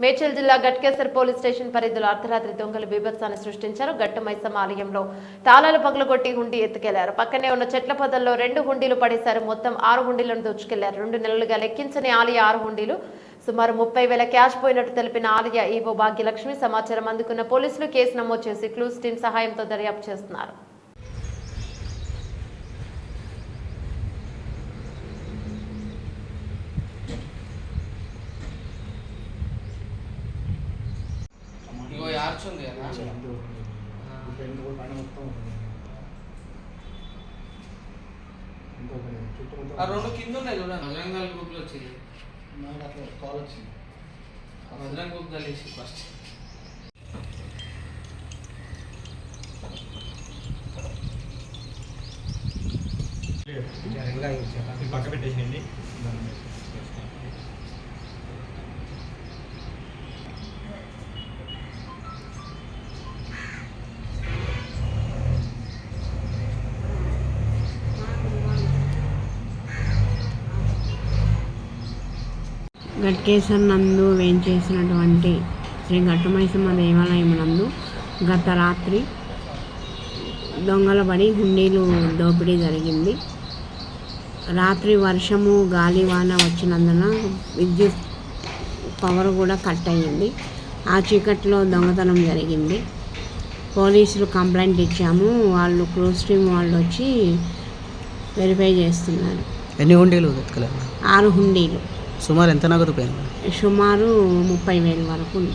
మేడ్చల్ జిల్లా Ghatkesar police station పరిధిలో అర్ధరాత్రి దొంగలు బీభత్సాన్ని సృష్టించారు. గట్టు మైసమ్మ ఆలయంలో తాళాలు పగలగొట్టి హుండీ ఎత్తుకెళ్లారు. పక్కనే ఉన్న చెట్ల పొదల్లో 2 హుండీలు పడేశారు. మొత్తం 6 హుండీలను దోచుకెళ్లారు. 2 నెలలుగా లెక్కించని ఆలయ 6 హుండీలు సుమారు 30,000 క్యాష్ పోయినట్టు తెలిపిన ఆలయ ఈవో భాగ్యలక్ష్మి సమాచారం అందుకున్న పోలీసులు కేసు నమోదు చేసి క్లూస్ టీం సహాయంతో దర్యాప్తు చేస్తున్నారు. రెండు కింద ఉన్నాయి చూడండి. బజరంగల్ గ్రూప్ లో వచ్చింది, కాల్ వచ్చింది. బజరంగ గ్రూప్ కలిసి ఫస్ట్ పక్క పెట్టేసేయండి. గట్కేసర్ నందు వేంచేసినటువంటి శ్రీ గట్టు మైసమ్మ దేవాలయం నందు గత రాత్రి దొంగల పడి హుండీలు దోపిడీ జరిగింది. రాత్రి వర్షము గాలివాన వచ్చినందున విద్యుత్ పవర్ కూడా కట్ అయ్యింది. ఆ చీకట్లో దొంగతనం జరిగింది. పోలీసులు కంప్లైంట్ ఇచ్చాము. వాళ్ళు క్రూజ్ టీమ్ వాళ్ళు వచ్చి వెరిఫై చేస్తున్నారు. ఎన్ని హుండీలు? 6 హుండీలు. సుమారు ఎంత నగదు పోయింది? సుమారు 30,000 వరకు ఉంది.